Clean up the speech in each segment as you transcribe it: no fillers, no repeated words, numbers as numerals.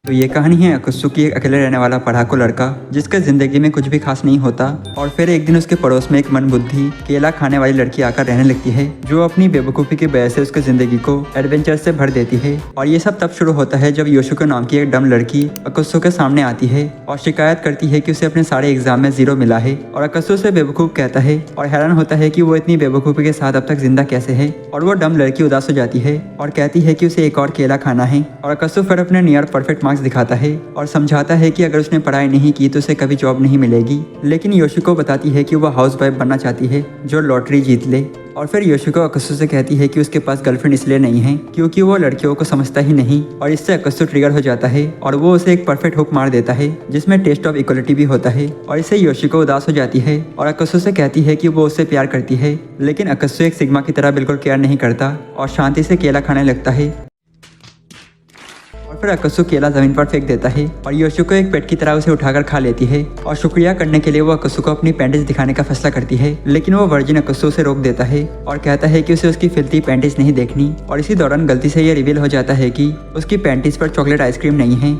तो ये कहानी है अकत्सु एक अकेले रहने वाला पढ़ाकू लड़का जिसके जिंदगी में कुछ भी खास नहीं होता। और फिर एक दिन उसके पड़ोस में एक मनबुद्धि केला खाने वाली लड़की आकर रहने लगती है जो अपनी बेवकूफ़ी की वजह से उसकी जिंदगी को एडवेंचर से भर देती है। और ये सब तब शुरू होता है जब योशिको नाम की एक डम लड़की अकत्सु के सामने आती है और शिकायत करती है कि उसे अपने सारे एग्जाम में 0 मिला है। और अकत्सु उसे बेवकूफ़ कहता है और हैरान होता है कि वो इतनी बेवकूफ़ी के साथ अब तक जिंदा कैसे है। और वो डम लड़की उदास हो जाती है और कहती है कि उसे एक और केला खाना है। और अकत्सु फिर अपने नियर परफेक्ट मार्क्स दिखाता है और समझाता है कि अगर उसने पढ़ाई नहीं की तो उसे कभी जॉब नहीं मिलेगी। लेकिन योशिको बताती है कि वह हाउस वाइफ बनना चाहती है जो लॉटरी जीत ले। और फिर योशिको अकत्सु से कहती है कि उसके पास गर्लफ्रेंड इसलिए नहीं है क्योंकि वो लड़कियों को समझता ही नहीं। और इससे अकत्सु ट्रिगर हो जाता है और वो उसे एक परफेक्ट हुक मार देता है जिसमें टेस्ट ऑफ इक्वलिटी भी होता है। और इससे योशिको उदास हो जाती है और अकत्सु से कहती है कि वो उससे प्यार करती है। लेकिन अकत्सु एक सिग्मा की तरह बिल्कुल केयर नहीं करता और शांति से केला खाने लगता है। और फिर अकत्सु केला जमीन पर फेंक देता है और योशिको एक पेट की तरह उसे उठाकर खा लेती है। और शुक्रिया करने के लिए वो अकत्सु को अपनी पैंटीज दिखाने का फैसला करती है। लेकिन वो वर्जिन अकत्सु उसे रोक देता है और कहता है कि उसे उसकी फिल्थी पैंटीज नहीं देखनी। और इसी दौरान गलती से ये रिवील हो जाता है कि उसकी पैंटीज पर चॉकलेट आइसक्रीम नहीं है।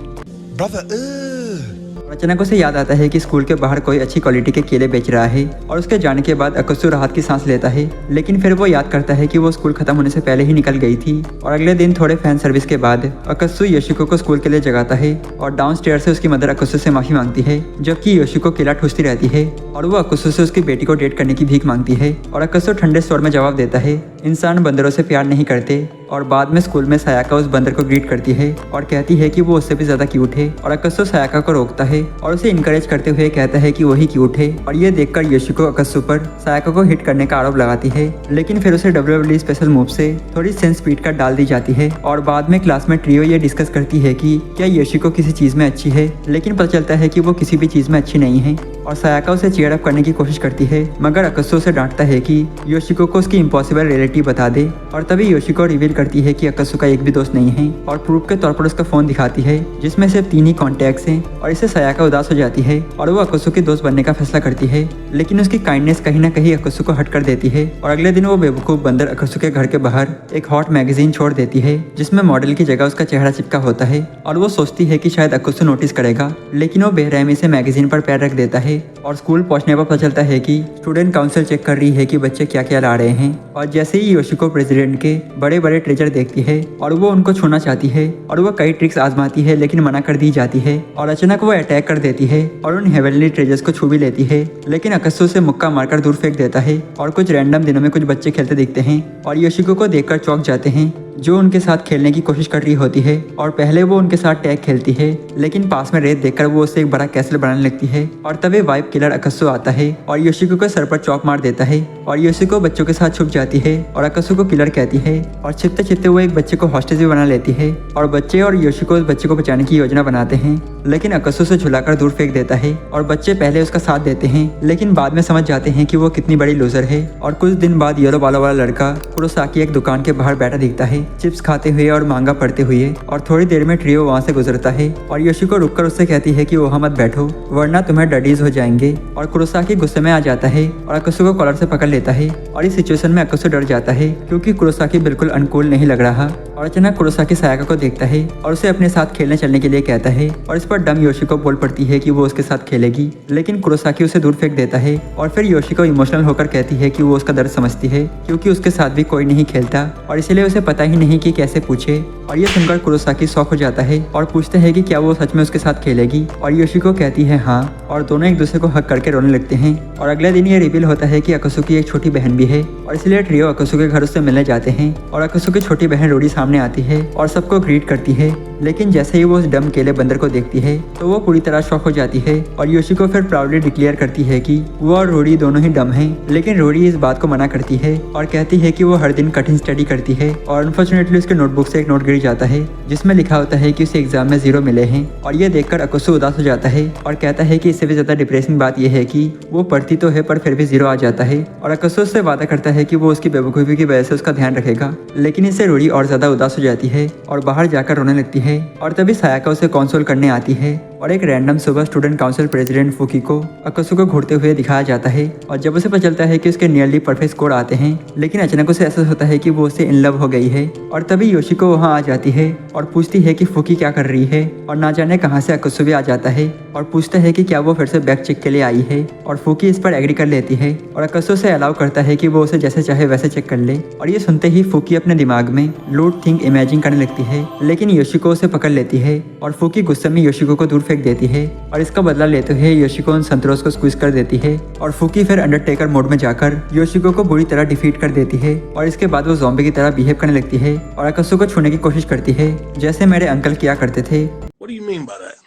अचानक उसे याद आता है कि स्कूल के बाहर कोई अच्छी क्वालिटी के केले बेच रहा है। और उसके जाने के बाद अकत्सु राहत की सांस लेता है। लेकिन फिर वो याद करता है कि वो स्कूल खत्म होने से पहले ही निकल गई थी। और अगले दिन थोड़े फैन सर्विस के बाद अकत्सु योशिको को स्कूल के लिए जगाता है और डाउनस्टेयर से उसकी मदर अकत्सु से माफी मांगती है जबकि योशिको केला ठूसती रहती है। और वो अकत्सु से उसकी बेटी को डेट करने की भीख मांगती है। और अकत्सु ठंडे स्वर में जवाब देता है इंसान बंदरों से प्यार नहीं करते। और बाद में स्कूल में सायाका उस बंदर को ग्रीट करती है और कहती है कि वो उससे भी ज्यादा क्यूट है। और अकत्सु सायाका को रोकता है और उसे इनकरेज करते हुए कहता है कि वही क्यूट है। और ये देखकर योशिको अकत्सु पर सायाका को हिट करने का आरोप लगाती है। लेकिन फिर उसे WWE स्पेशल मूव से थोड़ी सेंस स्पीड कर डाल दी जाती है। और बाद में क्लास में ट्रियो ये डिस्कस करती है कि क्या योशिको किसी चीज में अच्छी है। लेकिन पता चलता है कि वो किसी भी चीज में अच्छी नहीं है। और सायाका उसे चीयर अप करने की कोशिश करती है मगर अकत्सु उसे डांटता है कि योशिको को उसकी इम्पॉसिबल रियलिटी बता दे। और तभी योशिको रिवील करती है कि अकत्सु का एक भी दोस्त नहीं है और प्रूफ के तौर पर उसका फोन दिखाती है जिसमें सिर्फ 3 ही कॉन्टैक्ट्स हैं। और इससे सायाका उदास हो जाती है और वो अकत्सु के दोस्त बनने का फैसला करती है। लेकिन उसकी काइंडनेस कहीं ना कहीं अकत्सु को हट कर देती है। और अगले दिन वो बेवकूफ बंदर अकत्सु के घर के बाहर एक हॉट मैगजीन छोड़ देती है जिसमें मॉडल की जगह उसका चेहरा चिपका होता है। और वो सोचती है कि शायद अकत्सु नोटिस करेगा लेकिन वो बेरहमी से मैगजीन पर पैर रख देता है। और स्कूल पहुंचने पर पता चलता है कि स्टूडेंट काउंसिल चेक कर रही है कि बच्चे क्या क्या ला रहे हैं। और जैसे ही योशिको प्रेसिडेंट के बड़े बड़े ट्रेजर देखती है और वो उनको छूना चाहती है और वो कई ट्रिक्स आजमाती है लेकिन मना कर दी जाती है। और अचानक वो अटैक कर देती है और उन हेवनली ट्रेजर्स को छू भी लेती है। लेकिन अकत्सु से मुक्का मारकर दूर फेंक देता है और कुछ रैंडम दिनों में कुछ बच्चे खेलते दिखते हैं और योशिको को देखकर चौंक जाते हैं जो उनके साथ खेलने की कोशिश कर रही होती है। और पहले वो उनके साथ टैग खेलती है लेकिन पास में रेत देखकर वो उससे एक बड़ा कैसल बनाने लगती है। और तभी वाइफ किलर अकत्सु आता है और योशिको को सर पर चौक मार देता है। और योशिको बच्चों के साथ छुप जाती है और अकत्सु को किलर कहती है। और छिपते छिपते वो एक बच्चे को हॉस्टेज भी बना लेती है। और बच्चे और योशिको उस बच्चे को बचाने की योजना बनाते हैं लेकिन अकत्सु से झुलाकर दूर फेंक देता है। और बच्चे पहले उसका साथ देते हैं लेकिन बाद में समझ जाते हैं कि वो कितनी बड़ी लूजर है। और कुछ दिन बाद येलो बालों वाला लड़का कुरोसाकी एक दुकान के बाहर बैठा दिखता है चिप्स खाते हुए और मांगा पढ़ते हुए। और थोड़ी देर में ट्रियो वहाँ से गुजरता है और योशिको रुककर उससे कहती है कि वहाँ मत बैठो वरना तुम्हें डडीज हो जाएंगे। और कुरोसाकी गुस्से में आ जाता है और अकत्सु को कॉलर से पकड़ लेता है। और इस सिचुएशन में अकत्सु डर जाता है क्योंकि कुरोसाकी बिल्कुल अनुकूल नहीं लग रहा। और अचानक कुरोसाकी सायाका को देखता है और उसे अपने साथ खेलने चलने के लिए कहता है। और इस पर डम योशिको बोल पड़ती है कि वो उसके साथ खेलेगी लेकिन कुरोसाकी उसे दूर फेंक देता है। और फिर योशिको इमोशनल होकर कहती है कि वो उसका दर्द समझती है क्योंकि उसके साथ भी कोई नहीं खेलता और इसलिए उसे पता ही नहीं कि कैसे पूछे। और ये सुनकर कुरोसाकी शॉक हो जाता है और पूछते हैं कि क्या वो सच में उसके साथ खेलेगी। और योशिको कहती है हाँ। और दोनों एक दूसरे को हक करके रोने लगते हैं। और अगले दिन ये रिवील होता है कि अकत्सु की एक छोटी बहन भी है और इसलिए ट्रियो अकत्सु के घर उससे मिलने जाते हैं। और अकत्सु की छोटी बहन रोडी सामने आती है और सबको ग्रीट करती है। लेकिन जैसे ही वो उस डम केले बंदर को देखती है तो वो पूरी तरह शॉक हो जाती है। और योशिको फिर प्राउडली डिक्लेयर करती है कि वो और रोडी दोनों ही डम हैं। लेकिन रोडी इस बात को मना करती है और कहती है कि वो हर दिन कठिन स्टडी करती है। और अनफॉर्चुनेटली उसके नोटबुक से एक नोट गिर जाता है जिसमें लिखा होता है कि उसे एग्जाम में 0 मिले हैं। और ये देखकर अकत्सु उदास हो जाता है और कहता है कि इससे भी ज्यादा डिप्रेसिंग बात यह है कि वो पढ़ती तो है पर फिर भी 0 आ जाता है। और अकत्सु उससे वादा करता है कि वो उसकी बेवकूफ़ी की वजह से उसका ध्यान रखेगा। लेकिन इससे रोडी और ज्यादा उदास हो जाती है और बाहर जाकर रोने लगती है। और तभी सायाका उसे कंसोल करने आती है और एक रैंडम सुबह स्टूडेंट काउंसिल प्रेसिडेंट फुकी को अकसु को घूरते हुए दिखाया जाता है और जब उसे पता चलता है कि उसके नियरली परफेक्ट स्कोर आते हैं, लेकिन अचानक उसे एहसास होता है कि वो उससे इन लव हो गई है। और तभी योशिको वहाँ आ जाती है और पूछती है कि फुकी क्या कर रही है, और ना जाने कहाँ से अकसु भी आ जाता है और पूछता है कि क्या वो फिर से बैग चेक के लिए आई है, और फुकी इस पर एग्री कर लेती है और अकसु से अलाउ करता है कि वो उसे जैसे चाहे वैसे चेक कर ले। और ये सुनते ही फुकी अपने दिमाग में लूट थिंक इमेजिन करने लगती है, लेकिन योशिको उसे पकड़ लेती है और फुकी गुस्से में योशिको को दूर फेंक देती है और इसका बदला लेते हुए योशिको उन संतरोस को स्क्वीज कर देती है और फुकी फिर अंडरटेकर मोड में जाकर योशिको को बुरी तरह डिफीट कर देती है। और इसके बाद वो ज़ॉम्बी की तरह बिहेव करने लगती है और अकसु को छूने की कोशिश करती है जैसे मेरे अंकल किया करते थे। What do you mean by that?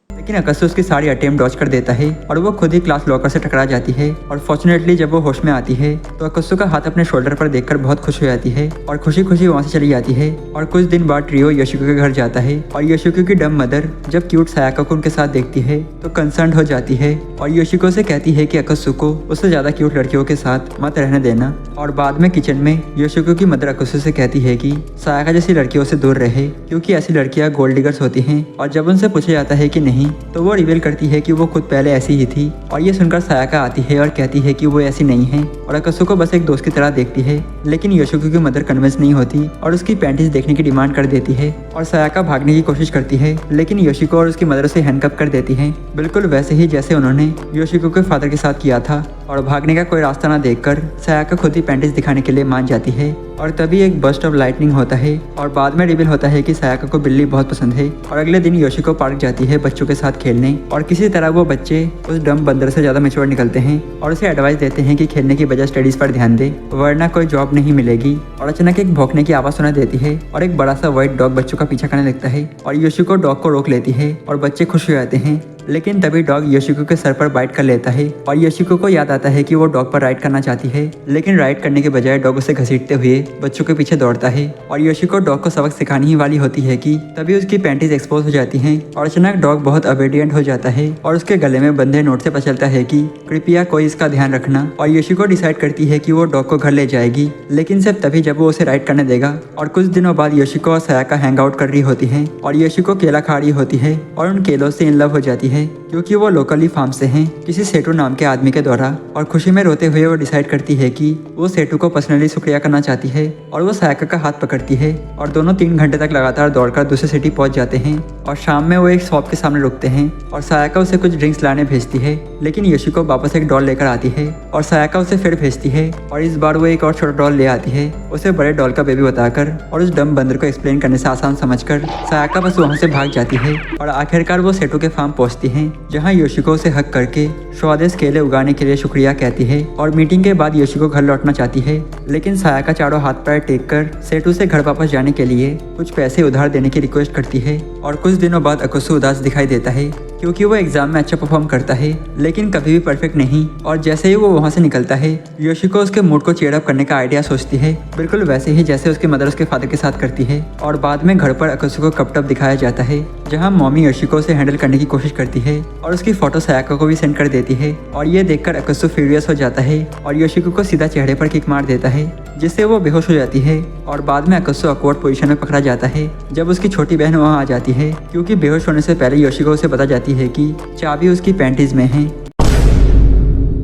लेकिन अकसु उसकी सारी अटेम्प्ट डॉज कर देता है और वो खुद ही क्लास लॉकर से टकरा जाती है। और फॉर्चुनेटली जब वो होश में आती है तो अकसु का हाथ अपने शोल्डर पर देखकर बहुत खुश हो जाती है और खुशी खुशी वहाँ से चली जाती है। और कुछ दिन बाद ट्रियो योशिको के घर जाता है और योशिको की डम मदर जब क्यूट सायाका को उनके साथ देखती है तो कंसर्न हो जाती है और योशिको से कहती है कि अकसु को उससे ज्यादा क्यूट लड़कियों के साथ मत रहने देना। और बाद में किचन में योशिको की मदर अकसु से कहती है कि सायाका जैसी लड़कियों से दूर रहे क्योंकि ऐसी लड़कियां गोल्ड डिगर्स होती हैं। और जब उनसे पूछा जाता है कि नहीं तो वो रिवील करती है कि वो खुद पहले ऐसी ही थी। और ये सुनकर सायाका आती है और कहती है कि वो ऐसी नहीं है और अकसु को बस एक दोस्त की तरह देखती है। लेकिन योशिको की मदर कन्विंस नहीं होती और उसकी पैंटीज देखने की डिमांड कर देती है और सायाका भागने की कोशिश करती है, लेकिन योशिको और उसकी मदर उसे हैंडकफ कर देती है, बिल्कुल वैसे ही जैसे उन्होंने योशिको के फादर के साथ किया था। और भागने का कोई रास्ता ना देखकर सायाका खुद ही पैंटीज दिखाने के लिए मान जाती है। और तभी एक बस्ट ऑफ लाइटनिंग होता है और बाद में रिवील होता है कि सायाका को बिल्ली बहुत पसंद है। और अगले दिन योशिको पार्क जाती है बच्चों के साथ खेलने और किसी तरह वो बच्चे उस डम बंदर से ज्यादा मैच्योर निकलते हैं और उसे एडवाइस देते हैं कि खेलने की बजाय स्टडीज पर ध्यान दे वरना कोई जॉब नहीं मिलेगी। और अचानक एक भौंकने की आवाज सुनाई देती है और एक बड़ा सा व्हाइट डॉग बच्चों का पीछा करने लगता है और योशिको डॉग को रोक लेती है और बच्चे खुश हो जाते हैं। लेकिन तभी डॉग योशिको के सर पर बाइट कर लेता है और योशिको को याद आता है कि वो डॉग पर राइड करना चाहती है, लेकिन राइड करने के बजाय डॉग उसे घसीटते हुए बच्चों के पीछे दौड़ता है। और योशिको डॉग को सबक सिखाने ही वाली होती है कि तभी उसकी पैंटीज एक्सपोज हो जाती हैं और अचानक डॉग बहुत ओबीडिएंट हो जाता है और उसके गले में बंधे नोट से पता चलता है कि कृपया कोई इसका ध्यान रखना। और योशिको डिसाइड करती है कि वो डॉग को घर ले जाएगी, लेकिन सिर्फ तभी जब वो उसे राइड करने देगा। और कुछ दिनों बाद योशिको और सायाका हैंग आउट कर रही होती है और योशिको केला खा रही होती है और उन केलों से इन लव हो जाती है क्योंकि वो लोकली फार्म से हैं किसी सेटू नाम के आदमी के द्वारा। और खुशी में रोते हुए वो डिसाइड करती है कि वो सेटू को पर्सनली शुक्रिया करना चाहती है और वो सायाका का हाथ पकड़ती है और दोनों 3 घंटे तक लगातार दौड़कर दूसरे सिटी पहुंच जाते हैं। और शाम में वो एक शॉप के सामने रुकते हैं और सायाका उसे कुछ ड्रिंक्स लाने भेजती है, लेकिन योशिको वापस एक डॉल लेकर आती है और सायाका उसे फिर भेजती है और इस बार वो एक और छोटा डॉल ले आती है उसे बड़े डॉल का बेबी बताकर। और उस डम बंदर को एक्सप्लेन करने से आसान समझकर सायाका बस वहाँ से भाग जाती है और आखिरकार वो सेटू के फार्म पहुँचती है जहाँ योशिको से हक करके स्वादिष्ट केले उगाने के लिए शुक्रिया कहती है। और मीटिंग के बाद योशिको घर लौटना चाहती है, लेकिन सायाका चारों हाथ पैर टेक कर सेटू से घर वापस जाने के लिए कुछ पैसे उधार देने की रिक्वेस्ट करती है। और कुछ दिनों बाद अकसु उदास दिखाई देता है क्योंकि वो एग्जाम में अच्छा परफॉर्म करता है, लेकिन कभी भी परफेक्ट नहीं। और जैसे ही वो वहाँ से निकलता है योशिको उसके मूड को चीयर अप करने का आइडिया सोचती है, बिल्कुल वैसे ही जैसे उसकी मदर उसके फादर के साथ करती है। और बाद में घर पर अकसु को कपटप दिखाया जाता है जहाँ मॉमी योशिको से हैंडल करने की कोशिश करती है और उसकी फोटो सायाका को भी सेंड कर देती है। और ये देखकर अकसु फ्यूरियस हो जाता है और योशिको को सीधा चेहरे पर किक मार देता है जिससे वो बेहोश हो जाती है। और बाद में अकसु ऑकवर्ड पोजीशन में पकड़ा जाता है जब उसकी छोटी बहन वहाँ आ जाती है क्योंकि बेहोश होने से पहले योशिको उसे बता जाती है कि चाबी उसकी पैंटीज में है।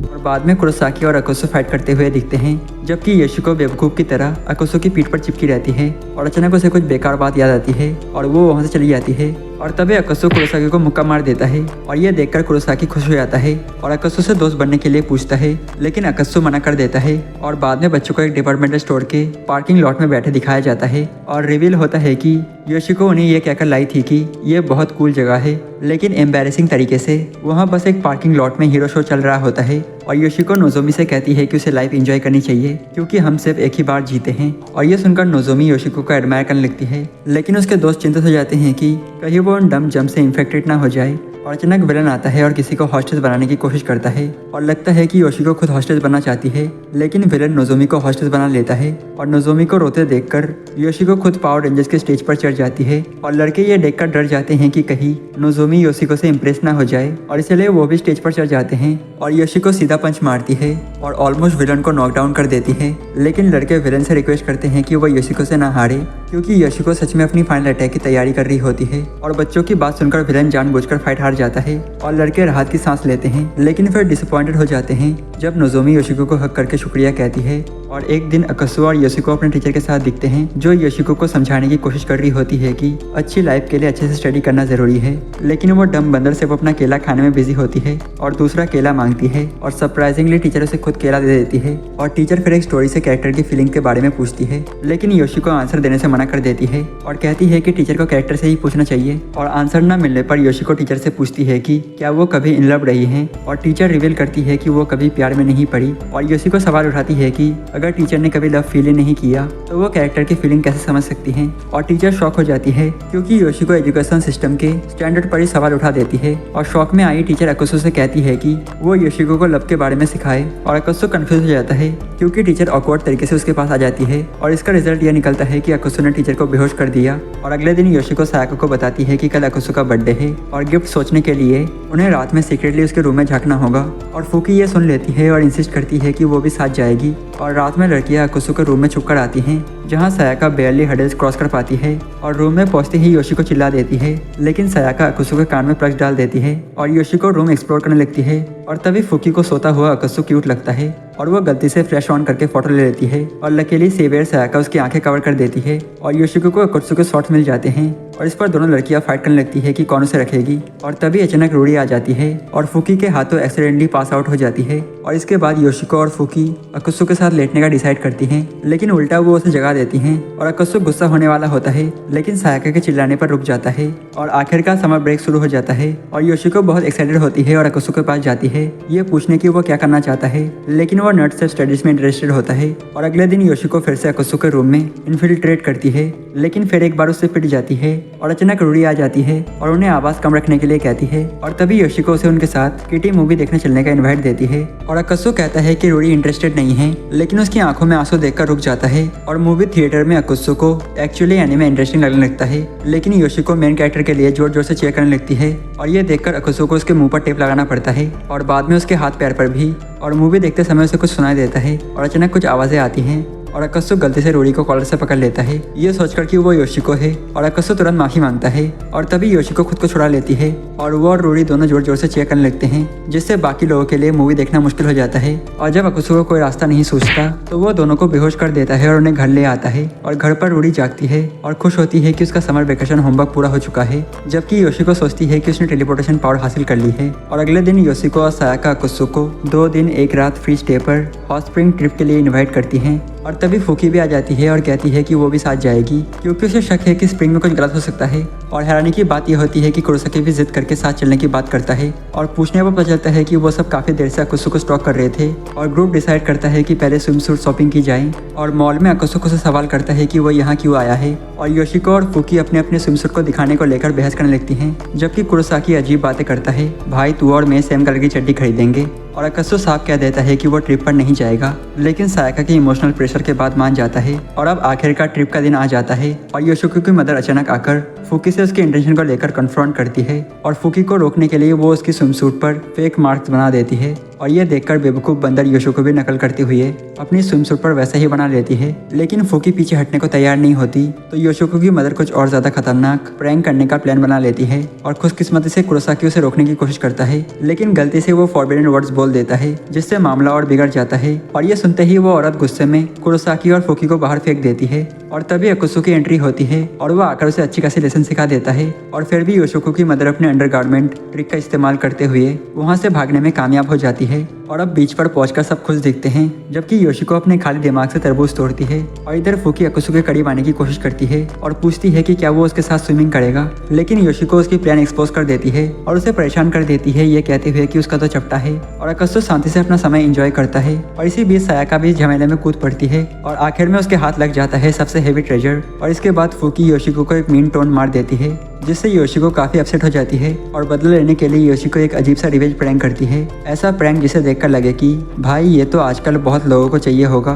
और बाद में कुरोसाकी और अकसु फाइट करते हुए दिखते हैं जबकि योशिको बेवकूफ़ की तरह अकसु की पीठ पर चिपकी रहती है और अचानक उसे कुछ बेकार बात याद आती है और वो वहाँ से चली जाती है। और तभी अकसु कुरोसाकी को मुक्का मार देता है और ये देखकर कुरोसाकी खुश हो जाता है और अकसु से दोस्त बनने के लिए पूछता है, लेकिन अकसु मना कर देता है। और बाद में बच्चों को एक डिपार्टमेंटल स्टोर के पार्किंग लॉट में बैठे दिखाया जाता है और रिवील होता है कि योशिको उन्हें ये कहकर लाई थी कि ये बहुत कूल जगह है, लेकिन एम्बैरेसिंग तरीके से वहाँ बस एक पार्किंग लॉट में हीरो शो चल रहा होता है। और योशिको नोजोमी से कहती है कि उसे लाइफ एंजॉय करनी चाहिए क्योंकि हम सिर्फ एक ही बार जीते हैं। और ये सुनकर नोजोमी योशिको को एडमायर करने लगती है, लेकिन उसके दोस्त चिंतित हो जाते हैं कि कहीं वो उन डम जम से इन्फेक्टेड ना हो जाए। और अचानक विलन आता है और किसी को हॉस्टेज बनाने की कोशिश करता है और लगता है कि योशिको खुद हॉस्टेज बनना चाहती है, लेकिन विलन नोजोमी को हॉस्टेज बना लेता है। और नोजोमी को रोते देखकर योशिको खुद पावर रेंजर्स के स्टेज पर चढ़ जाती है और लड़के ये देखकर डर जाते हैं कि कहीं नोजोमी योशिको से इम्प्रेस ना हो जाए और इसलिए वो भी स्टेज पर चढ़ जाते हैं। और योशिको सीधा पंच मारती है और ऑलमोस्ट विलन को नॉकडाउन कर देती है, लेकिन लड़के विलन से रिक्वेस्ट करते हैं कि वो योशिको से ना हारे क्योंकि योशिको सच में अपनी फाइनल अटैक की तैयारी कर रही होती है। और बच्चों की बात सुनकर विलन जानबूझकर फाइट हार जाता है और लड़के राहत की सांस लेते हैं, लेकिन फिर डिसअपॉइंटेड हो जाते हैं जब नोजोमी योशिको को हक करके शुक्रिया कहती है। और एक दिन अकसु और योशिको अपने टीचर के साथ दिखते हैं, जो योशिको को समझाने की कोशिश कर रही होती है कि अच्छी लाइफ के लिए अच्छे से स्टडी करना जरूरी है, लेकिन वो डम बंदर से वो अपना केला खाने में बिजी होती है और दूसरा केला मांगती है और सरप्राइजिंगली टीचर उसे खुद केला दे देती है। और टीचर फिर एक स्टोरी से कैरेक्टर की फीलिंग के बारे में पूछती है, लेकिन योशिको आंसर देने से मना कर देती है और कहती है कि टीचर को कैरेक्टर से ही पूछना चाहिए। और आंसर न मिलने पर योशिको टीचर से पूछती है कि क्या वो कभी इन लव रही हैं, और टीचर रिवील करती है कि वो कभी प्यार में नहीं पड़ी। और योशिको सवाल उठाती है कि अगर टीचर ने कभी लव फील नहीं किया तो वो कैरेक्टर की फीलिंग कैसे समझ सकती हैं। और टीचर शॉक हो जाती है क्योंकि योशिको एजुकेशन सिस्टम के स्टैंडर्ड पर ही सवाल उठा देती है। और शॉक में आई टीचर अकसु से कहती है कि वो योशिको को लव के बारे में सिखाए। और अकसु कंफ्यूज हो जाता है क्योंकि टीचर ऑकवर्ड तरीके से उसके पास आ जाती है और इसका रिजल्ट यह निकलता है कि अकसु ने टीचर को बेहोश कर दिया। और अगले दिन योशिको सायाको को बताती है कि कल अकसु का बर्थडे है और गिफ्ट सोचने के लिए उन्हें रात में सीक्रेटली उसके रूम में झांकना होगा। और फूकी ये सुन लेती है और इंसिस्ट करती है कि वो भी साथ जाएगी। और रात में लड़कियां अकसु के रूम में छुपकर आती हैं, जहां सायाका बेयरली हडल्स क्रॉस कर पाती है और रूम में पहुंचते ही योशिको चिल्ला देती है, लेकिन सायाका अकसु के कान में प्लग्स डाल देती है और योशिको रूम एक्सप्लोर करने लगती है। और तभी फूकी को सोता हुआ अकसु क्यूट लगता है और वो गलती से फ्लैश ऑन करके फोटो ले लेती है और लकीली सेवियर सायाका उसकी आंखें कवर कर देती है और योशिको को अकसु के शॉट्स मिल जाते हैं। और इस पर दोनों लड़कियां फाइट करने लगती है कि कौन उसे रखेगी। और तभी अचानक रूडी आ जाती है और फूकी के हाथों एक्सीडेंटली पास आउट हो जाती है। और इसके बाद योशिको और फूकी अकसु के साथ लेटने का डिसाइड करती हैं, लेकिन उल्टा वो उसे जगा देती हैं और अकसु गुस्सा होने वाला होता है, लेकिन सायाका के चिल्लाने पर रुक जाता है। और आखिरकार समर ब्रेक शुरू हो जाता है और योशिको बहुत एक्साइटेड होती है और अकसु के पास जाती है ये पूछने की वो क्या करना चाहता है, लेकिन वो नर्स से स्टडीज में इंटरेस्टेड होता है। और अगले दिन योशिको फिर से अकसु के रूम में इन्फिल्ट्रेट करती है, लेकिन फिर एक बार उससे पिट जाती है और अचानक रूडी आ जाती है और उन्हें आवाज कम रखने के लिए कहती है। और तभी योशिको उसे उनके साथ किटी मूवी देखने चलने का इनवाइट देती है और अकसु कहता है कि रूडी इंटरेस्टेड नहीं है, लेकिन उसकी आंखों में आंसू देखकर रुक जाता है। और मूवी थिएटर में अकसु को एक्चुअली एनिमे इंटरेस्टिंग लगने लगता है, लेकिन योशिको मेन कैरेक्टर के लिए जोर जोर से चेयर करने लगती है और ये देखकर अकसु को उसके मुंह पर टेप लगाना पड़ता है और बाद में उसके हाथ पैर पर भी। और मूवी देखते समय उसे कुछ सुनाई देता है और अचानक कुछ आवाजें आती हैं और अकसु गलती से रूडी को कॉलर से पकड़ लेता है, ये सोचकर कि वो योशिको है। और अकसु तुरंत माफी मांगता है और तभी योशिको खुद को छुड़ा लेती है और वो और रूडी दोनों जोर जोर से चेयर करने लगते हैं, जिससे बाकी लोगों के लिए मूवी देखना मुश्किल हो जाता है। और जब अकसु को कोई रास्ता नहीं सूझता तो वो दोनों को बेहोश कर देता है और उन्हें घर ले आता है। और घर पर रूडी जागती है और खुश होती है कि उसका समर वेकेशन होमवर्क पूरा हो चुका है, जबकि योशिको सोचती है कि उसने टेलीपोर्टेशन पावर हासिल कर ली है। और अगले दिन योशिको और सायाका अकसु को 2 दिन 1 रात फ्री स्टे पर हॉट स्प्रिंग ट्रिप के लिए इन्वाइट करती हैं। और तभी फूकी भी आ जाती है और कहती है कि वो भी साथ जाएगी, क्योंकि उसे शक है कि स्प्रिंग में कुछ गलत हो सकता है। और हैरानी की बात यह होती है कि कुरोसाकी भी जिद करके साथ चलने की बात करता है और पूछने पर पता चलता है कि वो सब काफी देर से अकसु को स्टॉक कर रहे थे। और ग्रुप डिसाइड करता है कि पहले स्विम सूट शॉपिंग की जाए। और मॉल में अकसु को से सवाल करता है कि वो यहाँ क्यों आया है। और योशिको और फूकी अपने अपने स्विम सूट को दिखाने को लेकर बहस करने लगती हैं, जबकि कुरोसाकी अजीब बातें करता है, भाई तू और मैं सेम कलर की चड्डी खरीदेंगे। और अकसु साफ कह देता है कि वो ट्रिप पर नहीं जाएगा, लेकिन सायाका के इमोशनल प्रेशर के बाद मान जाता है। और अब आखिरकार ट्रिप का दिन आ जाता है और योशिको की मदर अचानक आकर फूकी से उसके इंटेंशन को लेकर कन्फ्रंट करती है और फूकी को रोकने के लिए वो उसकी स्विमसूट पर फेक मार्क्स बना देती है। और ये देखकर बेवकूफ बंदर योशिको भी नकल करती हुई अपनी स्विमसूट पर वैसा ही बना लेती है, लेकिन फूकी पीछे हटने को तैयार नहीं होती। तो योशिको की मदर कुछ और ज्यादा खतरनाक प्रैंक करने का प्लान बना लेती है और खुशकिस्मती से कुरोसाकी उसे रोकने की कोशिश करता है, लेकिन गलती से वो फॉरबिडन वर्ड्स बोल देता है, जिससे मामला और बिगड़ जाता है। और ये सुनते ही वो औरत गुस्से में कुरोसाकी और फूकी को बाहर फेंक देती है। और तभी अकसु की एंट्री होती है और वो आकर उसे अच्छी खासी लेसन सिखा देता है। और फिर भी योशिको की मदर अपने अंडरगारमेंट ट्रिक का इस्तेमाल करते हुए वहाँ से भागने में कामयाब हो जाती है। और अब बीच पर पहुंचकर सब खुश दिखते हैं, जबकि योशिको अपने खाली दिमाग से तरबूज तोड़ती है। और इधर फूकी अकसु के करीब आने की कोशिश करती है और पूछती है कि क्या वो उसके साथ स्विमिंग करेगा, लेकिन योशिको उसकी प्लान एक्सपोज कर देती है और उसे परेशान कर देती है, ये कहते हुए कि उसका तो चपटा है। और अकसु शांति से अपना समय एंजॉय करता है। और इसी बीच सायाका भी झमेले में कूद पड़ती है और आखिर में उसके हाथ लग जाता है सबसे हेवी ट्रेजर। और इसके बाद फूकी योशिको को एक मीन टोन मार देती है, जिससे योशिको काफी अपसेट हो जाती है और बदला लेने के लिए योशिको एक अजीब सा रिवेंज प्रैंक करती है, ऐसा प्रैंक जिसे देखकर लगे कि भाई ये तो आजकल बहुत लोगों को चाहिए होगा।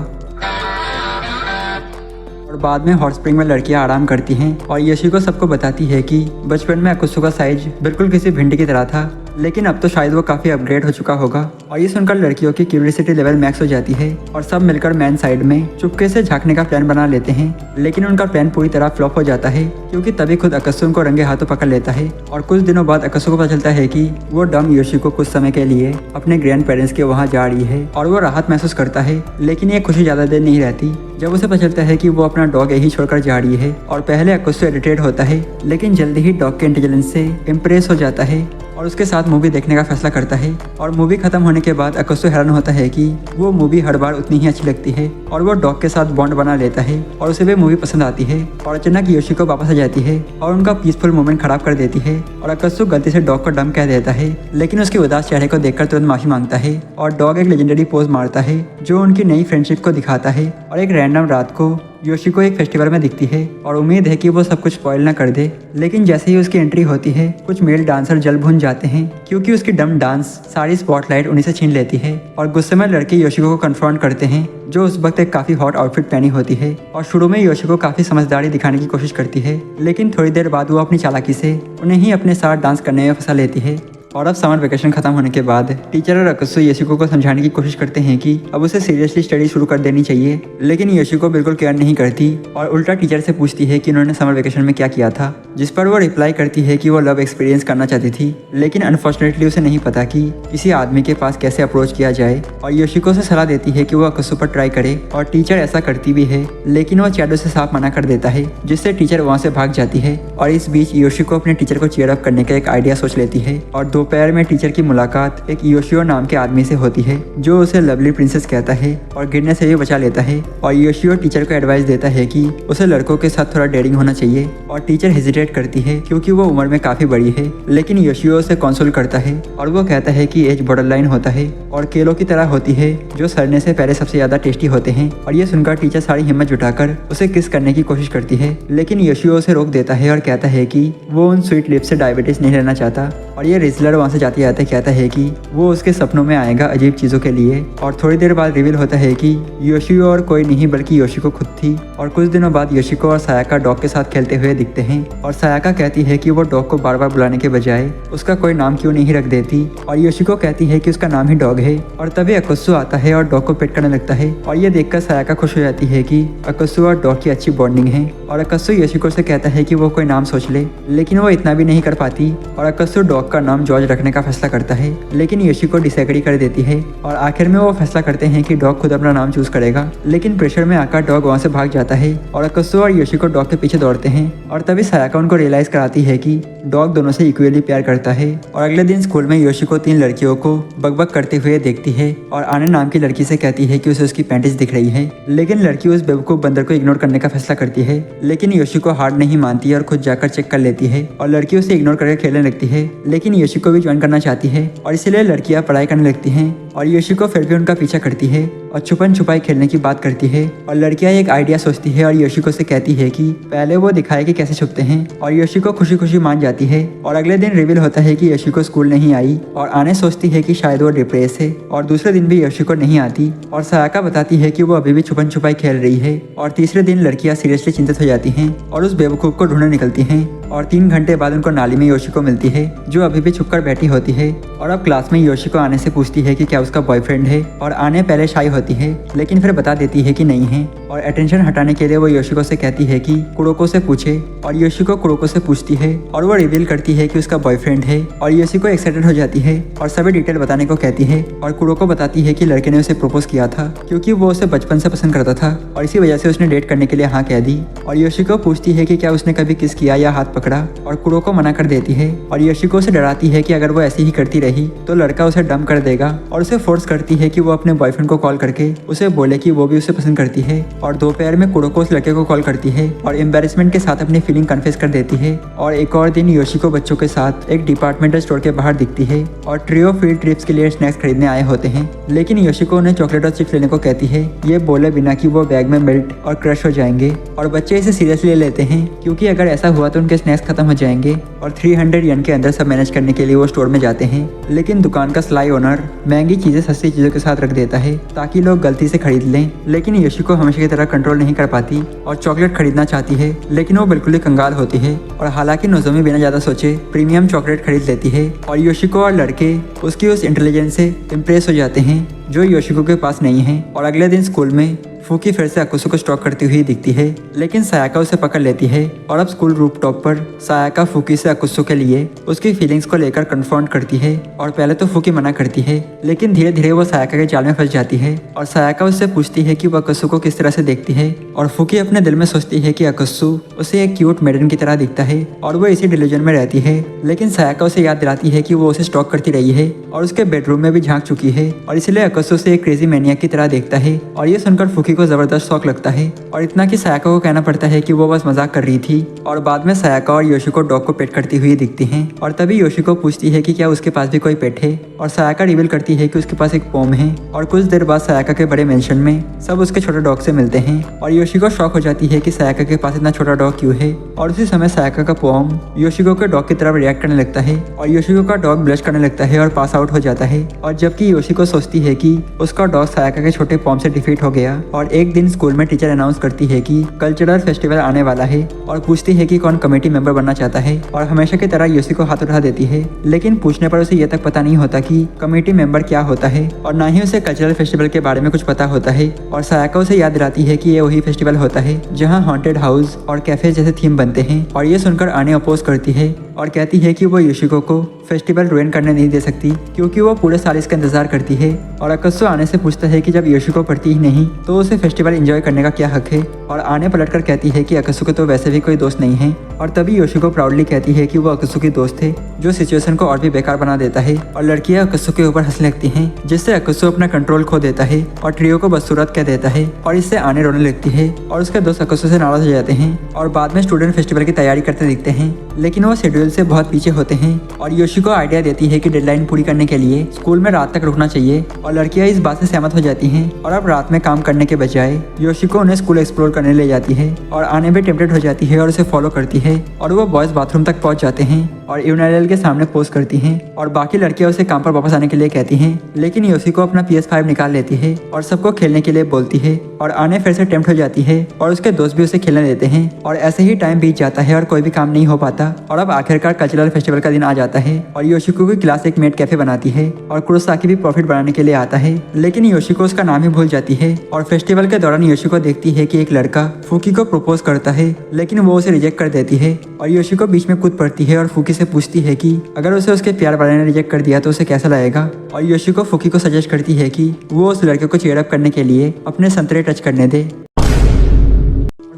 और बाद में हॉट स्प्रिंग में लड़कियां आराम करती हैं और योशिको सबको बताती है कि बचपन में अकसु का साइज बिल्कुल किसी भिंडी की तरह था, लेकिन अब तो शायद वो काफ़ी अपग्रेड हो चुका होगा। और ये सुनकर लड़कियों की क्यूरियोसिटी लेवल मैक्स हो जाती है और सब मिलकर मैन साइड में चुपके से झांकने का प्लान बना लेते हैं। लेकिन उनका प्लान पूरी तरह फ्लॉप हो जाता है क्योंकि तभी खुद अकत्सु उनको रंगे हाथों पकड़ लेता है। और कुछ दिनों बाद अकत्सु को पता चलता है कि वो डम योशिको कुछ समय के लिए अपने ग्रैंड पेरेंट्स के वहाँ जा रही है और वो राहत महसूस करता है। लेकिन ये खुशी ज़्यादा देर नहीं रहती जब उसे पता चलता है कि वो अपना डॉग यही छोड़कर जा रही है। और पहले अकत्सु इरिटेट होता है लेकिन जल्दी ही डॉग के इंटेलिजेंस से इम्प्रेस हो जाता है और उसके साथ मूवी देखने का फैसला करता है। और मूवी खत्म होने के बाद अकत्सु हैरान होता है कि वो मूवी हर बार उतनी ही अच्छी लगती है और वो डॉग के साथ बॉन्ड बना लेता है और उसे भी मूवी पसंद आती है। और अचानक योशिको वापस आ जाती है और उनका पीसफुल मोमेंट खराब कर देती है और अकत्सु गलती से डॉग को डम कह देता है। लेकिन उसके उदास चेहरे को देखकर तुरंत माफी मांगता है और डॉग एक लेजेंडरी पोज मारता है जो उनकी नई फ्रेंडशिप को दिखाता है। और एक रैंडम रात को योशिको एक फेस्टिवल में दिखती है और उम्मीद है कि वो सब कुछ स्पॉइल ना कर दे। लेकिन जैसे ही उसकी एंट्री होती है कुछ मेल डांसर जल भून जाते हैं क्योंकि उसकी डम डांस सारी स्पॉटलाइट उन्हीं से छीन लेती है। और गुस्से में लड़के योशिको को कन्फ्रंट करते हैं जो उस वक्त एक काफी हॉट आउटफिट पहनी होती है। और शुरू में योशिको काफी समझदारी दिखाने की कोशिश करती है लेकिन थोड़ी देर बाद वो अपनी चालाकी से उन्हें ही अपने साथ डांस करने में फंसा लेती है। और अब समर वेकेशन खत्म होने के बाद टीचर और अकत्सु योशिको को समझाने की कोशिश करते हैं कि अब उसे सीरियसली स्टडी शुरू कर देनी चाहिए। लेकिन योशिको बिल्कुल केयर नहीं करती और उल्टा टीचर से पूछती है कि उन्होंने समर वेकेशन में क्या किया था, जिस पर वो रिप्लाई करती है कि वो लव एक्सपीरियंस करना चाहती थी लेकिन अनफॉर्चुनेटली उसे नहीं पता कि किसी आदमी के पास कैसे अप्रोच किया जाए। और योशिको से सलाह देती है कि वो अकत्सु पर ट्राई करे और टीचर ऐसा करती भी है लेकिन वो चैडो से साफ मना कर देता है जिससे टीचर वहाँ से भाग जाती है। और इस बीच योशिको अपने टीचर को चीयर अप करने का एक आइडिया सोच लेती है और दोपहर में टीचर की मुलाकात एक योशियो नाम के आदमी से होती है जो उसे लवली प्रिंसेस कहता है और गिरने से भी बचा लेता है। और योशियो टीचर को एडवाइस देता है कि उसे लड़कों के साथ थोड़ा डेयरिंग होना चाहिए और टीचर हेजिटेट करती है क्योंकि वो उम्र में काफी बड़ी है। लेकिन योशियो उसे कंसोल करता है और वो कहता है कि एज बॉर्डरलाइन होता है और केलों की तरह होती है जो सड़ने से पहले सबसे ज्यादा टेस्टी होते हैं। और ये सुनकर टीचर सारी हिम्मत जुटाकर उसे किस करने की कोशिश करती है लेकिन योशियो उसे रोक देता है और कहता है कि वो उन स्वीट लिप्स से डायबिटीज नहीं लेना चाहता। और ये रिजलर वहाँ से जाते जाते कहता है कि वो उसके सपनों में आएगा अजीब चीजों के लिए। और थोड़ी देर बाद रिवील होता है कि योशियो और कोई नहीं बल्कि योशिको खुद थी। और कुछ दिनों बाद योशिको और सायाका डॉग के साथ खेलते हुए दिखते हैं और सायाका कहती है कि वो डॉग को बार बार बुलाने के बजाय उसका कोई नाम क्यों नहीं रख देती। और योशिको कहती है कि उसका नाम ही डॉग है। और तभी अकत्सु आता है और डॉग को पेट करने लगता है और ये देखकर सायाका खुश हो जाती है कि अकत्सु और डॉग की अच्छी बॉन्डिंग है। और अकत्सु योशिको से कहता है कि वो कोई नाम सोच ले लेकिन वो इतना भी नहीं कर पाती और अकत्सु डॉग का नाम जॉर्ज रखने का फैसला करता है लेकिन योशिको डिसएग्री कर देती है। और आखिर में वो फैसला करते हैं कि डॉग खुद अपना नाम चूज करेगा लेकिन प्रेशर में आकर डॉग वहाँ से भाग जाता है और अकत्सु और योशिको डॉग के पीछे दौड़ते हैं। और तभी सायाका उनको रियलाइज कराती है कि डॉग दोनों से इक्वली प्यार करता है। और अगले दिन स्कूल में योशिको 3 लड़कियों को बकबक करते हुए देखती है और आने नाम की लड़की से कहती है कि उसे उसकी पैंटीज दिख रही है। लेकिन लड़की उस बेवकूफ बंदर को इग्नोर करने का फैसला करती है लेकिन योशिको हार नहीं मानती और खुद जाकर चेक कर लेती है और लड़की उसे इग्नोर करके खेलने लगती है। लेकिन योशिको भी ज्वाइन करना चाहती है और इसलिए लड़कियां पढ़ाई करने लगती हैं और योशिको फिर भी उनका पीछा करती है और छुपन छुपाई खेलने की बात करती है। और लड़कियां एक आइडिया सोचती है और योशिको से कहती है कि पहले वो दिखाए कि कैसे छुपते हैं और योशिको खुशी खुशी मान जाती है। और अगले दिन रिवील होता है कि योशिको स्कूल नहीं आई और आने सोचती है कि शायद वो डिप्रेस है। और दूसरे दिन भी योशिको नहीं आती और सायाका बताती है कि वो अभी भी छुपन छुपाई खेल रही है। और तीसरे दिन लड़कियां सीरियसली चिंतित हो जाती हैं और उस बेवकूफ को ढूंढने निकलती हैं। और 3 घंटे बाद उनको नाली में योशिको मिलती है जो अभी भी छुपकर बैठी होती है। और अब क्लास में योशिको आने से पूछती है कि क्या उसका बॉयफ्रेंड है और आने पहले शाई होती है लेकिन फिर बता देती है कि नहीं है। और अटेंशन हटाने के लिए वो योशिको से कहती है कि कुरोको से पूछे और योशिको कुरोको से पूछती है और वो रिवील करती है कि उसका बॉयफ्रेंड है। और योशिको एक्साइटेड हो जाती है और सभी डिटेल बताने को कहती है और कुरोको बताती है कि लड़के ने उसे प्रपोज किया था क्योंकि वो उसे बचपन से पसंद करता था और इसी वजह से उसने डेट करने के लिए हाँ कह दी। और योशिको पूछती है कि क्या उसने कभी किस किया या हाथ पकड़ा और कुरोको मना कर देती है और योशिको से डराती है कि अगर वो ऐसी ही करती रही तो लड़का उसे डंप कर देगा और उसे फोर्स करती है कि वो अपने बॉयफ्रेंड को कॉल करके उसे बोले कि वो भी उसे पसंद करती है। और दोपहर में कुरोको उस लड़के को कॉल करती है और एम्बेरसमेंट के साथ अपनी फीलिंग कन्फेस कर देती है। और एक और दिन योशिको बच्चों के साथ एक डिपार्टमेंटल स्टोर के बाहर दिखती है और ट्रियो फील्ड ट्रिप्स के लिए स्नैक्स खरीदने आए होते हैं लेकिन योशिको उन्हें चॉकलेट और चिप्स लेने को कहती है ये बोले बिना कि वो बैग में मेल्ट और क्रश हो जाएंगे। और बच्चे इसे सीरियसली ले लेते हैं क्योंकि अगर ऐसा हुआ तो उनके स्नैक्स खत्म हो जाएंगे। और 300 येन के अंदर सब मैनेज करने के लिए वो स्टोर में जाते हैं लेकिन दुकान का स्लाई ओनर महंगी चीजें सस्ती चीजों के साथ रख देता है ताकि लोग गलती से खरीद लें। लेकिन योशिको हमेशा की तरह कंट्रोल नहीं कर पाती और चॉकलेट खरीदना चाहती है, लेकिन वो बिल्कुल ही कंगाल होती है और हालांकि नोजोमी बिना ज्यादा सोचे प्रीमियम चॉकलेट खरीद लेती है और योशिको और लड़के उसकी उस इंटेलिजेंस से इम्प्रेस हो जाते हैं जो योशिको के पास नहीं है। और अगले दिन स्कूल में फूकी फिर से अकुसु को स्टॉक करती हुई दिखती है, लेकिन सायाका उसे पकड़ लेती है और अब स्कूल रूफटॉप पर सायाका फूकी से अकुसु के लिए उसकी फीलिंग्स को लेकर कन्फ्रंट करती है। और पहले तो फूकी मना करती है, लेकिन धीरे धीरे वो सायाका के जाल में फंस जाती है और सायाका उससे पूछती है कि वो अकुसु को किस तरह से देखती है। और फूकी अपने दिल में सोचती है कि अकुसु उसे एक क्यूट मेडन की तरह दिखता है और वो इसी डिल्यूजन में रहती है। लेकिन सायाका उसे याद दिलाती है कि वो उसे स्टॉक करती रही है और उसके बेडरूम में भी झांक चुकी है और इसलिए अकुसु उसे एक क्रेजी मैनियक की तरह देखता है। और ये सुनकर फूकी को जबरदस्त शौक लगता है और इतना कि सायाका को कहना पड़ता है कि वो बस मजाक कर रही थी। और बाद में सायाका और योशिको डॉग को पेट करती हुई दिखती हैं और तभी योशिको पूछती है कि क्या उसके पास भी कोई पेट है और सायाका रिवील करती है कि उसके पास एक पोम है। और कुछ देर बाद सायाका के बड़े मेंशन में सब उसके छोटे डॉग से मिलते हैं और योशिको शॉक हो जाती है कि सायाका के पास इतना छोटा डॉग क्यों है। और उसी समय सायाका का पोम योशिको के डॉग की तरफ रिएक्ट करने लगता है और योशिको का डॉग ब्लश करने लगता है और पास आउट हो जाता है। और जबकि योशिको सोचती है कि उसका डॉग सायाका के छोटे पोम से डिफीट हो गया। और एक दिन स्कूल में टीचर अनाउंस करती है कि कल्चरल फेस्टिवल आने वाला है और पूछती है कि कौन कमेटी मेंबर बनना चाहता है। और हमेशा की तरह योशिको हाथ उठा देती है, लेकिन पूछने पर उसे यह तक पता नहीं होता कि कमेटी मेंबर क्या होता है और ना ही उसे कल्चरल फेस्टिवल के बारे में कुछ पता होता है। और सायाका उसे याद दिलाती है कि ये वही फेस्टिवल होता है जहाँ हॉन्टेड हाउस और कैफे जैसे थीम बनते हैं। और ये सुनकर आने अपोज करती है और कहती है कि वो योशिको को फेस्टिवल रुइन करने नहीं दे सकती क्योंकि वो पूरे साल इसका इंतजार करती है। और अकुसु आने से पूछता है कि जब योशिको पढ़ती ही नहीं तो उसे फेस्टिवल एंजॉय करने का क्या हक है। और आने पलटकर कहती है कि अकुसु को तो वैसे भी कोई दोस्त नहीं है। और तभी योशिको प्राउडली कहती है कि वो अकुसु की दोस्त है जो सिचुएशन को और भी बेकार बना देता है। और लड़कियां अकुसु के ऊपर हंसने लगती हैं जिससे अकुसु अपना कंट्रोल खो देता है और ट्रियो को बदसूरत कह देता है और इससे आने रोने लगती है और उसके दोस्त अकुसु से नाराज हो जाते हैं। और बाद में स्टूडेंट फेस्टिवल की तैयारी करते दिखते हैं, लेकिन वो शेड्यूल से बहुत पीछे होते हैं। और योशिको आइडिया देती है कि डेडलाइन पूरी करने के लिए स्कूल में रात तक रुकना चाहिए और लड़कियां इस बात से सहमत हो जाती हैं। और अब रात में काम करने के बजाय योशिको उन्हें स्कूल एक्सप्लोर करने ले जाती है और आने में टेम्पटेड हो जाती है और उसे फॉलो करती है। और वो बॉयज बाथरूम तक पहुंच जाते हैं और यूनाइल के सामने पोज करती हैं और बाकी लड़कियां उसे काम पर वापस आने के लिए कहती हैं, लेकिन योशिको अपना PS5 निकाल लेती है और सबको खेलने के लिए बोलती है। और आने फिर से टेम्प्ट हो जाती है और उसके दोस्त भी उसे खेलने देते हैं और ऐसे ही टाइम बीत जाता है और कोई भी काम नहीं हो पाता। और अब आखिरकार कल्चरल फेस्टिवल का दिन आ जाता है और योशिको की क्लास एक मेड कैफे बनाती है और कुरोसाकी भी प्रॉफिट बनाने के लिए आता है, लेकिन योशिको उसका नाम ही भूल जाती है। और फेस्टिवल के दौरान योशिको देखती है कि एक लड़का फूकी को प्रपोज करता है, लेकिन वो उसे रिजेक्ट कर देती है। और योशिको बीच में कूद पड़ती है और फूकी से पूछती है कि अगर उसे उसके प्यार वाले ने रिजेक्ट कर दिया तो उसे कैसा लगेगा। और योशिको फूकी को सजेस्ट करती है कि वो उस लड़के को चीयर अप करने के लिए अपने संतरे टच करने दे।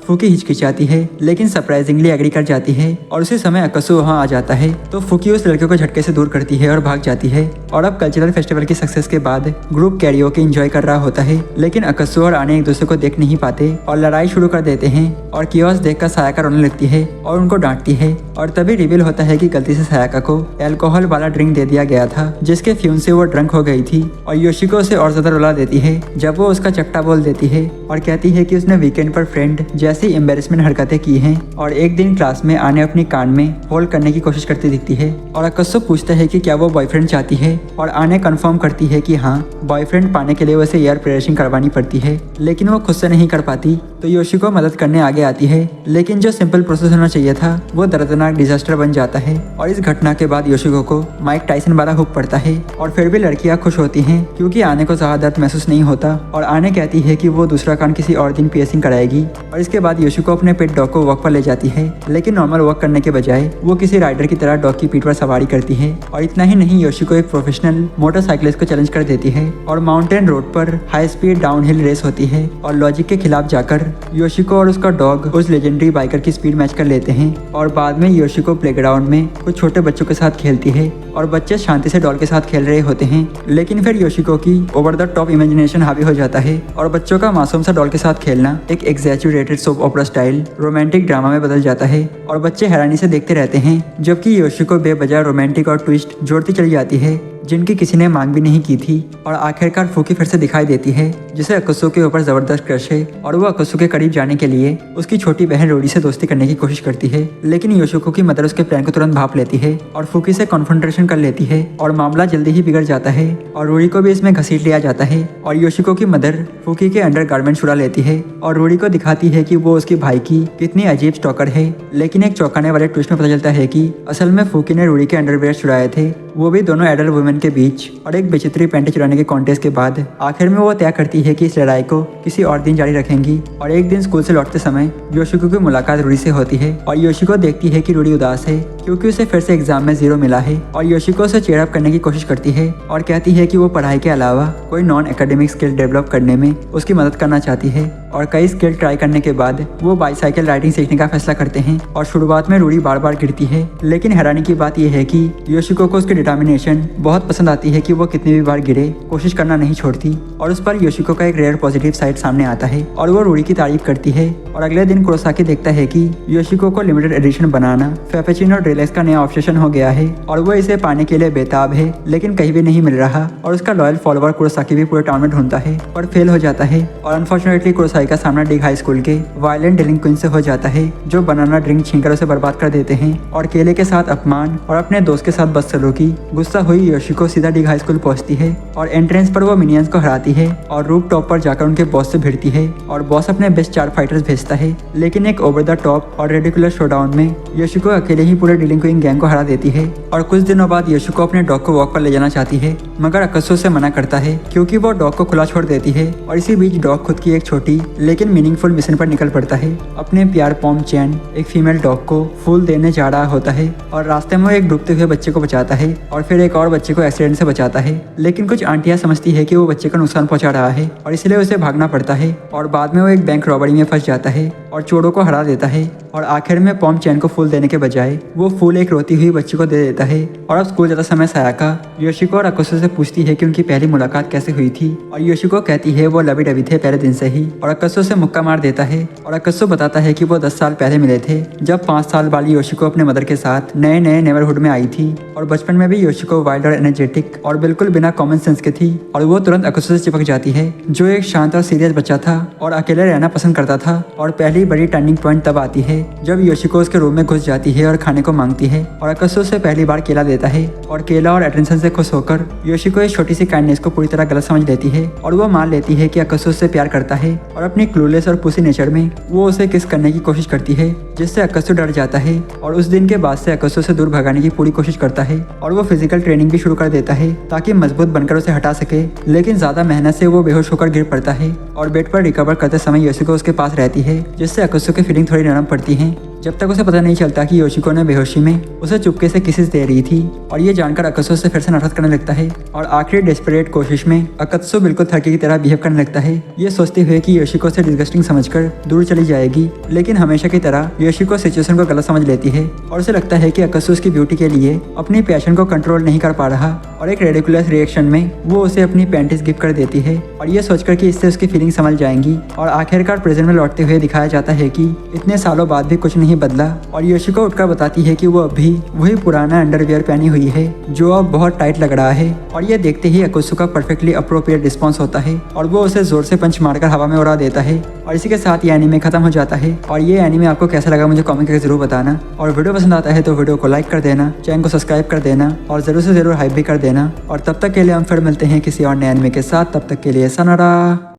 फूकी हिचकिचाती है लेकिन सरप्राइजिंगली एग्री कर जाती है और उसी समय अकुसु वहाँ आ जाता है तो फूकी उस लड़के को झटके से दूर करती है और भाग जाती है। और अब कल्चरल फेस्टिवल की सक्सेस के बाद ग्रुप कैरियोके एंजॉय कर रहा होता है, लेकिन अकुसु और आने एक दूसरे को देख नहीं पाते और लड़ाई शुरू कर देते हैं और कियोस देखकर सायाका रोने लगती है और उनको डांटती है। और तभी रिवील होता है कि गलती से सायाका को अल्कोहल वाला ड्रिंक दे दिया गया था जिसके फ्यूम से वो ड्रंक हो गई थी। और योशिको उसे और ज्यादा रुला देती है जब वो उसका चट्टा बोल देती है और कहती है कि उसने वीकेंड पर फ्रेंड जैसी एम्बेरसमेंट हरकतें की हैं। और एक दिन क्लास में आने अपनी कान में होल्ड करने की कोशिश करती दिखती है और अकुसु पूछता है कि क्या वो बॉयफ्रेंड चाहती है और आने कंफर्म करती है कि हाँ, बॉयफ्रेंड पाने के लिए उसे एयर प्रेशरिंग करवानी पड़ती है, लेकिन वो खुद से नहीं कर पाती तो योशिको मदद करने आगे आती है, लेकिन जो सिंपल प्रोसेस होना चाहिए था वो दर्दनाक डिजास्टर बन जाता है। और इस घटना के बाद योशिको को माइक टाइसन वाला हुक पड़ता है और फिर भी लड़कियां खुश होती हैं क्योंकि आने को ज्यादा दर्द महसूस नहीं होता। और आने कहती है कि वो दूसरा कान किसी और दिन पियर्सिंग कराएगी। और इसके बाद योशिको अपने पेट डॉग को वॉक पर ले जाती है, लेकिन नॉर्मल वॉक करने के बजाय वो किसी राइडर की तरह डॉग की पीठ पर सवारी करती है। और इतना ही नहीं, योशिको एक प्रोफेशनल मोटरसाइकिलिस्ट को चैलेंज कर देती है और माउंटेन रोड पर हाई स्पीड डाउनहिल रेस होती है। और लॉजिक के खिलाफ जाकर योशिको और उसका डॉग उस लेजेंडरी बाइकर की स्पीड मैच कर लेते हैं। और बाद में योशिको प्लेग्राउंड में कुछ छोटे बच्चों के साथ खेलती है और बच्चे शांति से डॉल के साथ खेल रहे होते हैं, लेकिन फिर योशिको की ओवर द टॉप इमेजिनेशन हावी हो जाता है और बच्चों का मासूम सा डॉल के साथ खेलना एक exaggerated soap opera style romantic drama में बदल जाता है और बच्चे हैरानी से देखते रहते हैं, जबकि योशिको बेवजह रोमांटिक और ट्विस्ट जोड़ती चली जाती है। जिनकी किसी ने मांग भी नहीं की थी। और आखिरकार फूकी फिर से दिखाई देती है जिसे अकत्सु के ऊपर जबरदस्त क्रश है और वो अकत्सु के करीब जाने के लिए उसकी छोटी बहन रोरी से दोस्ती करने की कोशिश करती है, लेकिन योशिको की मदर उसके प्लान को तुरंत भाप लेती है और फूकी से कॉन्फ्रंटेशन कर लेती है और मामला जल्दी ही बिगड़ जाता है और रोरी को भी इसमें घसीट लिया जाता है। और योशिको की मदर फूकी के अंडर गारमेंट छुड़ा लेती है और रोरी को दिखाती है कि वो उसके भाई की कितनी अजीब स्टॉकर है, लेकिन एक चौंकाने वाले ट्विस्ट में पता चलता है कि असल में फूकी ने रोरी के अंडरवियर छुड़ाए थे, वो भी दोनों एडल्ट वुमेन के बीच। और एक बेचित्री पैंट चुराने के कॉन्टेस्ट के बाद आखिर में वो तय करती है कि इस लड़ाई को किसी और दिन जारी रखेंगी। और एक दिन स्कूल से लौटते समय योशिको की मुलाकात रूरी से होती है और योशिको देखती है कि रूरी उदास है क्योंकि उसे फिर से एग्जाम में 0 मिला है। और योशिको उसे चेयर अप करने की कोशिश करती है और कहती है कि वो पढ़ाई के अलावा कोई नॉन एकेडमिक स्किल डेवलप करने में उसकी मदद करना चाहती है। और कई स्किल ट्राई करने के बाद वो बाईसाइकिल राइडिंग सीखने का फैसला करते हैं। और शुरुआत में रूरी बार बार गिरती है, लेकिन हैरानी की बात यह है कि योशिको को उसकी डिटर्मिनेशन बहुत पसंद आती है कि वो कितनी भी बार गिरे कोशिश करना नहीं छोड़ती। और उस पर योशिको का एक रेयर पॉजिटिव साइड सामने आता है और वो रूरी की तारीफ करती है। और अगले दिन कुरोसाकी देखता है कि योशिको को लिमिटेड एडिशन बनाना फ्रैपेचिनो रिलैक्स का नया ऑब्सेशन हो गया है और वो इसे पाने के लिए बेताब है, लेकिन कहीं भी नहीं मिल रहा। और उसका लॉयल फॉलोअर कुरोसाकी भी पूरे टाउन में ढूंढता है पर फेल हो जाता है। और अनफॉर्चुनेटली कुरोसाकी का सामना डिग हाई स्कूल के वायलेंट डिलिंक्वेंट से हो जाता है जो बनाना ड्रिंक छीनकर उसे बर्बाद कर देते हैं। और केले के साथ अपमान और अपने दोस्त के साथ बदसलूकी गुस्सा हुई योशिको सीधा डिग हाई स्कूल पहुंचती है और एंट्रेंस पर वो मिनियंस को हराती है और रूफ टॉप पर जाकर उनके बॉस से भिड़ती है। और बॉस अपने बेस्ट 4 फाइटर्स भेजता है, लेकिन एक ओवर द टॉप और रेडिकुलर शोडाउन में योशिको अकेले ही पूरे डिलिंक्वेंट गैंग को हरा देती है। और कुछ दिनों बाद योशिको अपने डॉग को वॉक पर ले जाना चाहती है, मगर अकत्सु से मना करता है क्योंकि वो डॉग को खुला छोड़ देती है। और इसी बीच डॉग खुद की एक छोटी लेकिन मीनिंगफुल मिशन पर निकल पड़ता है। अपने प्यार पॉम चैन एक फीमेल डॉग को फूल देने जा रहा होता है और रास्ते में वो एक डूबते हुए बच्चे को बचाता है और फिर एक और बच्चे को एक्सीडेंट से बचाता है, लेकिन कुछ आंटियां समझती है कि वो बच्चे को नुकसान पहुंचा रहा है और इसलिए उसे भागना पड़ता है। और बाद में वो एक बैंक रॉबरी में फंस जाता है और चोरों को हरा देता है। और आखिर में पॉम चैन को फूल देने के बजाय वो फूल एक रोती हुई बच्ची को दे देता है। और अब स्कूल जाता समय सायाका योशिको और अकत्सु से पूछती है कि उनकी पहली मुलाकात कैसे हुई थी और योशिको कहती है वो लवी डवी थे पहले दिन से ही। और अकत्सु से मुक्का मार देता है और अकत्सु बताता है कि वो 10 साल पहले मिले थे जब 5 साल वाली योशिको अपने मदर के साथ नए नए नेबरहुड में आई थी। और बचपन में भी योशिको वाइल्ड और एनर्जेटिक और बिल्कुल बिना कॉमन सेंस के थी और वो तुरंत अकत्सु से चिपक जाती है जो एक शांत और सीरियस बच्चा था और अकेले रहना पसंद करता था। और पहली बड़ी टर्निंग पॉइंट तब आती है जब योशिको उसके रूम में घुस जाती है और खाने को मांगती है और अकत्सु से पहली बार केला देता है। और केला और अटेंशन से खुश होकर योशिको इस छोटी सी काइंडनेस को पूरी तरह गलत समझ लेती है और वो मान लेती है कि अकत्सु उससे प्यार करता है। और अपनी क्लूलेस और पुसी नेचर में वो उसे किस करने की कोशिश करती है जिससे अकत्सु डर जाता है। और उस दिन के बाद से अकत्सु से दूर भगाने की पूरी कोशिश करता है और वो फिजिकल ट्रेनिंग भी शुरू कर देता है ताकि मजबूत बनकर उसे हटा सके, लेकिन ज्यादा मेहनत से वो बेहोश होकर गिर पड़ता है और बेड पर रिकवर करते समय योशिको उसके पास रहती है जिससे अकत्सु की फीलिंग थोड़ी नरम पड़ती है जब तक उसे पता नहीं चलता कि योशिको ने बेहोशी में उसे चुपके से किसेस दे रही थी। और ये जानकर अकत्सु से फिर से नफरत करने लगता है और आखिरी डेस्परेट कोशिश में अकत्सु बिल्कुल थर्की की तरह बिहेव करने लगता है, ये सोचते हुए कि योशिको से डिस्गस्टिंग समझकर दूर चली जाएगी। लेकिन हमेशा की तरह योशिको सिचुएशन को गलत समझ लेती है और उसे लगता है कि अकत्सु उसकी ब्यूटी के लिए अपनी पैशन को कंट्रोल नहीं कर पा रहा और एक रेडिकुलस रिएक्शन में वो उसे अपनी पैंटीज गिफ्ट कर देती है और ये सोचकर कि इससे उसकी फीलिंग संभल जाएंगी। और आखिरकार प्रेजेंट में लौटते हुए दिखाया जाता है कि इतने सालों बाद भी कुछ नहीं बदला और योशिको उठकर बताती है कि वो अभी वही पुराना अंडरवियर पहनी हुई है जो अब बहुत टाइट लग रहा है। और ये देखते ही अकत्सु का परफेक्टली अप्रोप्रिएट रिस्पॉन्स होता है और वो उसे जोर से पंच मारकर हवा में उड़ा देता है। और इसी के साथ ये एनीमे खत्म हो जाता है। और ये एनीमे आपको कैसा लगा मुझे कमेंट करके जरूर बताना और वीडियो पसंद आता है तो वीडियो को लाइक कर देना, चैनल को सब्सक्राइब कर देना और जरूर से जरूर हाइप भी कर देना। और तब तक के लिए हम फिर मिलते हैं किसी और नए एनीमे के साथ, तब तक के लिए सनारा।